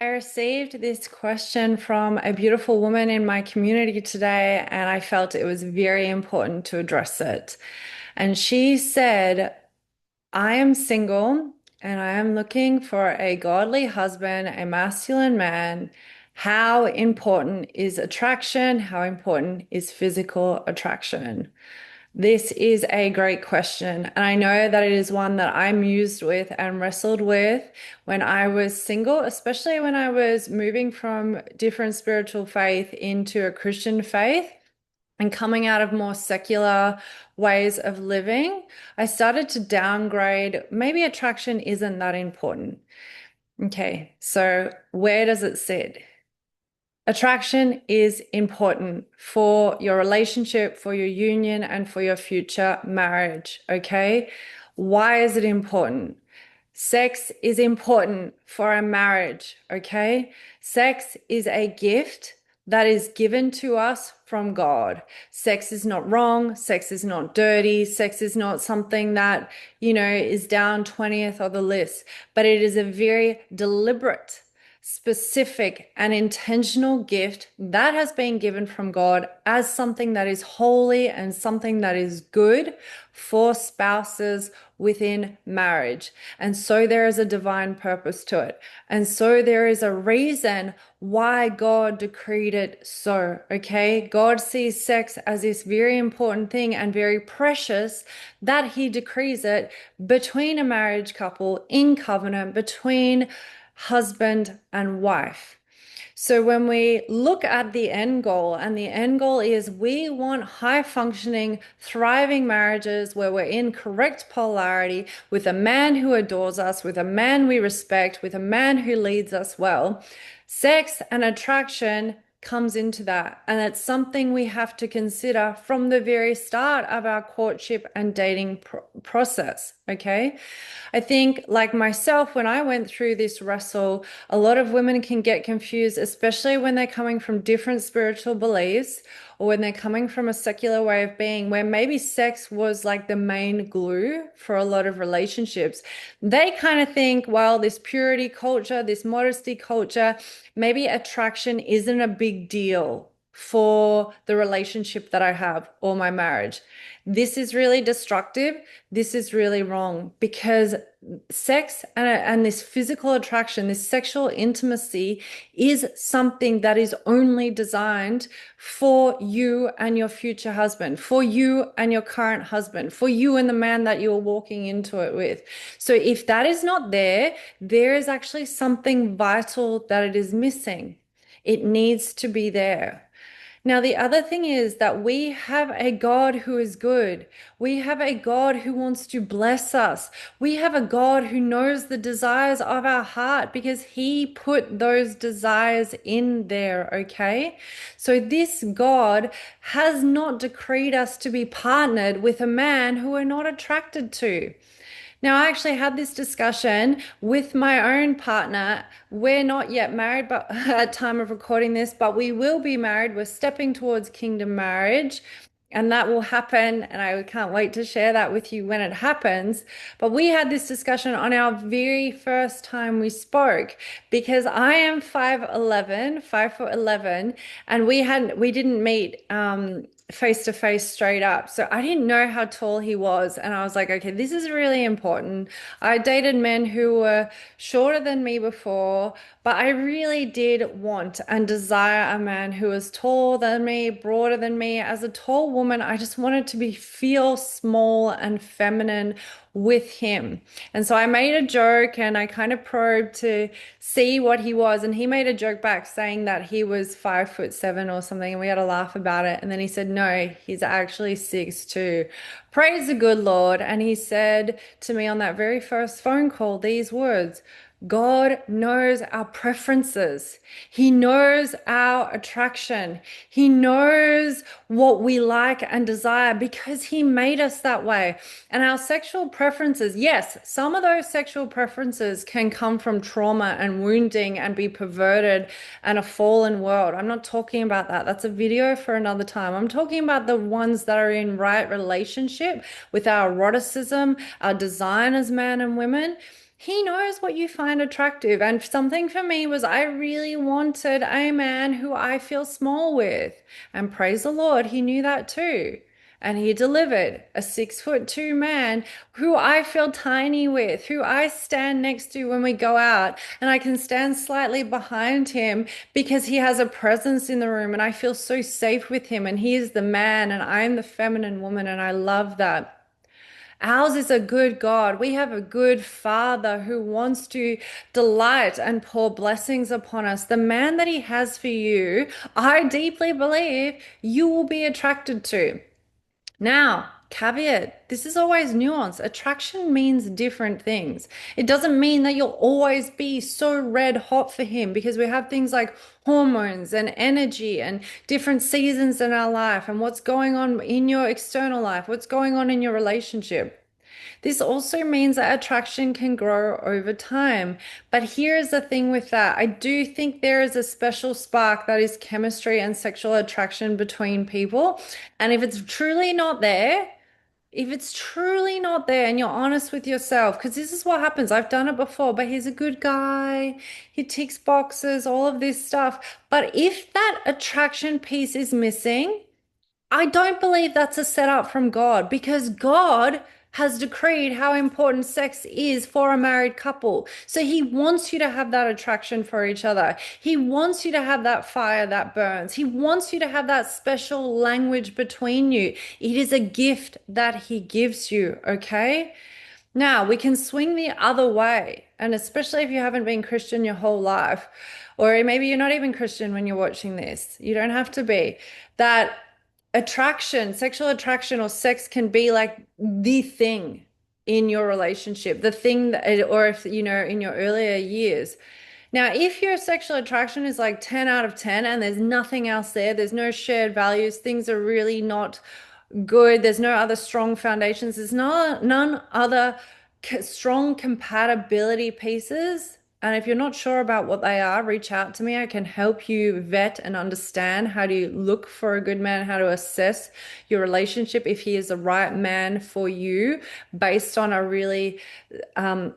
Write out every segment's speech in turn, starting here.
I received this question from a beautiful woman in my community today, and I felt it was very important to address it. And she said, I am single and I am looking for a godly husband, a masculine man. How important is attraction? How important is physical attraction? This is a great question. And I know that it is one that I mused with and wrestled with when I was single, especially when I was moving from different spiritual faith into a Christian faith and coming out of more secular ways of living. I started to downgrade. Maybe attraction isn't that important. Okay, so where does it sit? Attraction is important for your relationship, for your union, and for your future marriage. Okay. Why is it important? Sex is important for a marriage. Okay. Sex is a gift that is given to us from God. Sex is not wrong. Sex is not dirty. Sex is not something that, is down 20th of the list, but it is a very deliberate, specific and intentional gift that has been given from God as something that is holy and something that is good for spouses within marriage. And so there is a divine purpose to it. And so there is a reason why God decreed it so, okay? God sees sex as this very important thing and very precious that he decrees it between a marriage couple in covenant, between husband and wife. So when we look at the end goal, and the end goal is we want high functioning, thriving marriages where we're in correct polarity with a man who adores us, with a man we respect, with a man who leads us well. Sex and attraction comes into that. And it's something we have to consider from the very start of our courtship and dating process. Okay. I think, like myself, when I went through this wrestle, a lot of women can get confused, especially when they're coming from different spiritual beliefs or when they're coming from a secular way of being, where maybe sex was like the main glue for a lot of relationships. They kind of think, well, this purity culture, this modesty culture, maybe attraction isn't a big deal for the relationship that I have or my marriage. This is really destructive. This is really wrong because sex and this physical attraction, this sexual intimacy is something that is only designed for you and your future husband, for you and your current husband, for you and the man that you're walking into it with. So if that is not there, there is actually something vital that it is missing. It needs to be there. Now, the other thing is that we have a God who is good. We have a God who wants to bless us. We have a God who knows the desires of our heart because he put those desires in there, okay? So this God has not decreed us to be partnered with a man who we're not attracted to. Now, I actually had this discussion with my own partner. We're not yet married, but at time of recording this, but we will be married. We're stepping towards kingdom marriage, and that will happen. And I can't wait to share that with you when it happens. But we had this discussion on our very first time we spoke because I am 5'11", 5'11", and we didn't meet face to face straight up. So I didn't know how tall he was. And I was like, okay, this is really important. I dated men who were shorter than me before, but I really did want and desire a man who was taller than me, broader than me. As a tall woman, I just wanted to feel small and feminine with him. And so I made a joke and I kind of probed to see what he was. And he made a joke back saying that he was 5'7" or something. And we had a laugh about it. And then he said, no, he's actually 6'2". Praise the good Lord. And he said to me on that very first phone call these words: God knows our preferences. He knows our attraction. He knows what we like and desire because he made us that way. And our sexual preferences, yes, some of those sexual preferences can come from trauma and wounding and be perverted and a fallen world. I'm not talking about that. That's a video for another time. I'm talking about the ones that are in right relationship with our eroticism, our design as men and women. He knows what you find attractive. And something for me was I really wanted a man who I feel small with. And praise the Lord, he knew that too. And he delivered a 6'2" man who I feel tiny with, who I stand next to when we go out. And I can stand slightly behind him because he has a presence in the room and I feel so safe with him. And he is the man and I'm the feminine woman. And I love that. Ours is a good God. We have a good Father who wants to delight and pour blessings upon us. The man that He has for you, I deeply believe you will be attracted to. Now, caveat, this is always nuance. Attraction means different things. It doesn't mean that you'll always be so red hot for him because we have things like hormones and energy and different seasons in our life and what's going on in your external life, what's going on in your relationship. This also means that attraction can grow over time. But here's the thing with that. I do think there is a special spark that is chemistry and sexual attraction between people. And if it's truly not there, if it's truly not there and you're honest with yourself, because this is what happens. I've done it before, but he's a good guy. He ticks boxes, all of this stuff. But if that attraction piece is missing, I don't believe that's a setup from God because God has decreed how important sex is for a married couple. So he wants you to have that attraction for each other. He wants you to have that fire that burns. He wants you to have that special language between you. It is a gift that he gives you, okay? Now, we can swing the other way, and especially if you haven't been Christian your whole life, or maybe you're not even Christian when you're watching this, you don't have to be. That attraction, sexual attraction or sex can be like the thing in your relationship, the thing that, or if you know, in your earlier years. Now, if your sexual attraction is like 10 out of 10 and there's nothing else there, there's no shared values, things are really not good, there's no other strong foundations, there's none other strong compatibility pieces. And if you're not sure about what they are, reach out to me. I can help you vet and understand how to look for a good man, how to assess your relationship if he is the right man for you based on a really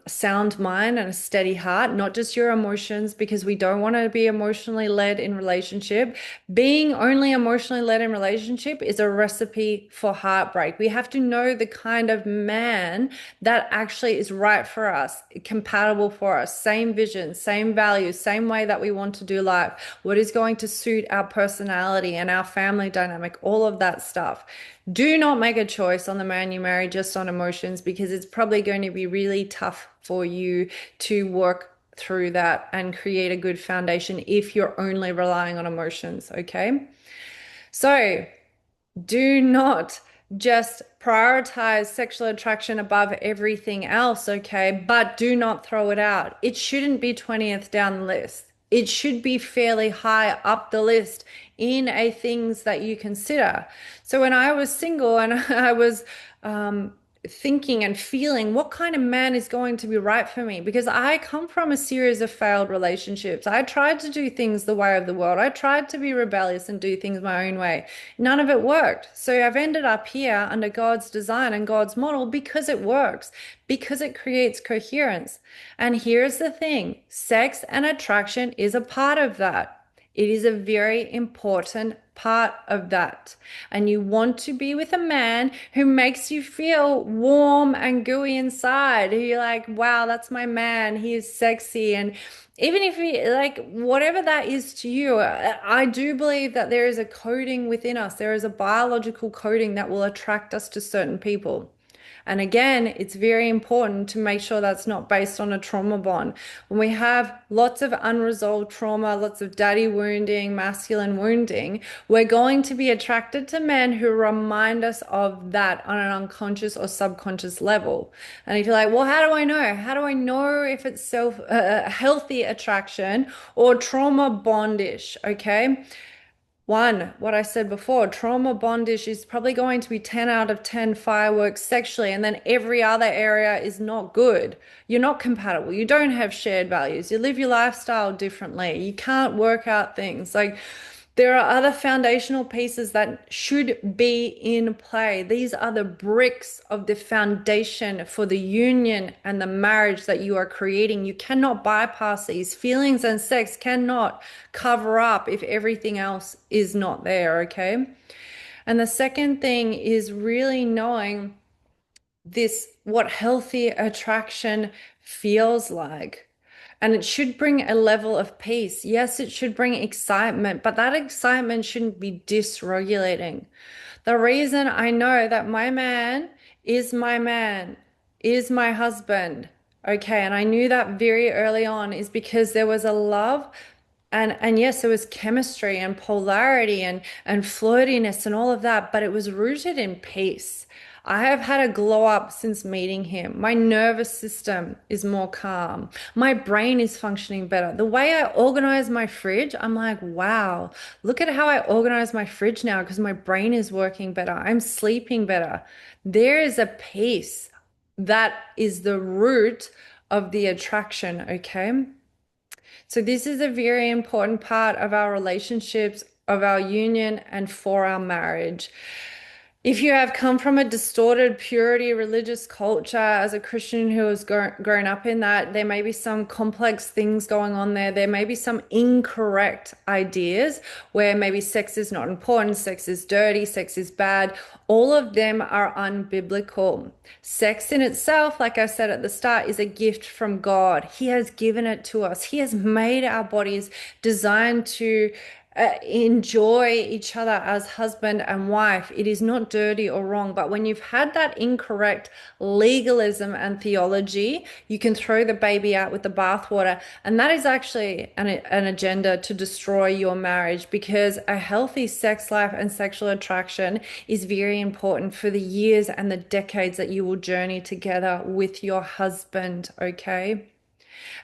sound mind and a steady heart, not just your emotions, because we don't want to be emotionally led in relationship. Being only emotionally led in relationship is a recipe for heartbreak. We have to know the kind of man that actually is right for us, compatible for us, same vision, same values, same way that we want to do life, what is going to suit our personality and our family dynamic, all of that stuff. Do not make a choice on the man you marry just on emotions because it's probably going to be really tough for you to work through that and create a good foundation if you're only relying on emotions, okay? So, do not just prioritize sexual attraction above everything else, okay? But do not throw it out. It shouldn't be 20th down the list. It should be fairly high up the list in a things that you consider. So when I was single and I was thinking and feeling what kind of man is going to be right for me because I come from a series of failed relationships. I tried to do things the way of the world. I tried to be rebellious and do things my own way. None of it worked. So I've ended up here under God's design and God's model because it works, because it creates coherence. And here's the thing, sex and attraction is a part of that. It is a very important part of that. And you want to be with a man who makes you feel warm and gooey inside. Who you're like, wow, that's my man. He is sexy. And even if he, like, whatever that is to you, I do believe that there is a coding within us. There is a biological coding that will attract us to certain people. And again, it's very important to make sure that's not based on a trauma bond. When we have lots of unresolved trauma, lots of daddy wounding, masculine wounding, we're going to be attracted to men who remind us of that on an unconscious or subconscious level. And if you're like, well, how do I know? How do I know if it's self healthy attraction or trauma bondish? Okay. One, what I said before, trauma bondage is probably going to be 10 out of 10 fireworks sexually, and then every other area is not good. You're not compatible. You don't have shared values. You live your lifestyle differently. You can't work out things. Like, There are other foundational pieces that should be in play. These are the bricks of the foundation for the union and the marriage that you are creating. You cannot bypass these. Feelings and sex cannot cover up if everything else is not there, okay? And the second thing is really knowing this, what healthy attraction feels like. And it should bring a level of peace. Yes, it should bring excitement, but that excitement shouldn't be dysregulating. The reason I know that my man, is my husband, okay, and I knew that very early on is because there was a love and yes, there was chemistry and polarity and flirtiness and all of that, but it was rooted in peace. I have had a glow up since meeting him. My nervous system is more calm. My brain is functioning better. The way I organize my fridge, I'm like, wow, look at how I organize my fridge now because my brain is working better. I'm sleeping better. There is a peace that is the root of the attraction, okay? So this is a very important part of our relationships, of our union, and for our marriage. If you have come from a distorted purity religious culture as a Christian who has grown up in that, there may be some complex things going on there. There may be some incorrect ideas where maybe sex is not important, sex is dirty, sex is bad. All of them are unbiblical. Sex in itself, like I said at the start, is a gift from God. He has given it to us. He has made our bodies designed to enjoy each other as husband and wife. It is not dirty or wrong. But when you've had that incorrect legalism and theology, you can throw the baby out with the bathwater. And that is actually an agenda to destroy your marriage because a healthy sex life and sexual attraction is very important for the years and the decades that you will journey together with your husband, okay?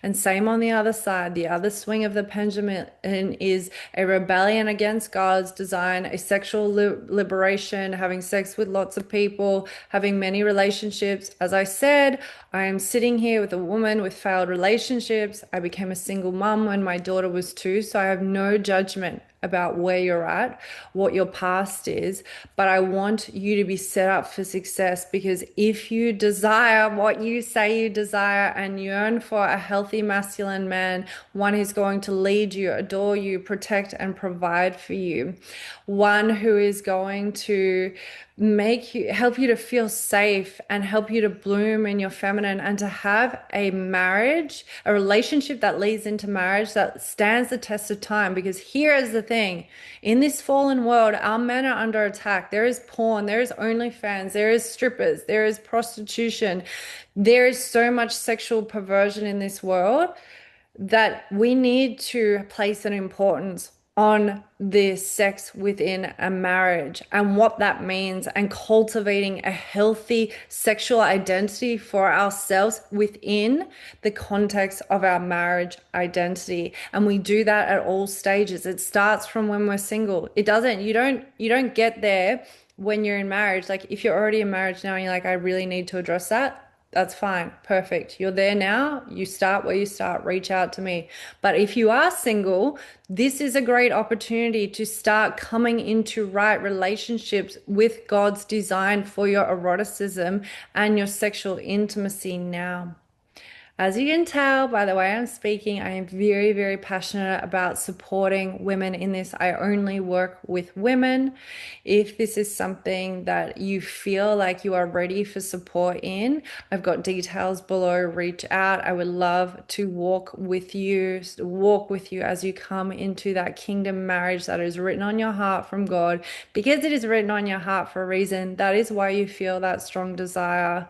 And same on the other side, the other swing of the pendulum is a rebellion against God's design, a sexual liberation, having sex with lots of people, having many relationships. As I said, I am sitting here with a woman with failed relationships. I became a single mum when my daughter was 2, so I have no judgment about where you're at, what your past is, but I want you to be set up for success because if you desire what you say you desire and yearn for a healthy masculine man, one who's going to lead you, adore you, protect and provide for you, one who is going to help you to feel safe and help you to bloom in your feminine and to have a marriage, a relationship that leads into marriage that stands the test of time. Because here is the thing, in this fallen world, our men are under attack. There is porn, there is OnlyFans, there is strippers, there is prostitution, there is so much sexual perversion in this world that we need to place an importance on the sex within a marriage and what that means and cultivating a healthy sexual identity for ourselves within the context of our marriage identity. And we do that at all stages. It starts from when we're single. You don't get there when you're in marriage. Like if you're already in marriage now and you're like, I really need to address that, that's fine. Perfect. You're there now. You start where you start. Reach out to me. But if you are single, this is a great opportunity to start coming into right relationships with God's design for your eroticism and your sexual intimacy now. As you can tell by the way I'm speaking, I am very, very passionate about supporting women in this. I only work with women. If this is something that you feel like you are ready for support in, I've got details below. Reach out. I would love to walk with you as you come into that kingdom marriage that is written on your heart from God, because it is written on your heart for a reason. That is why you feel that strong desire.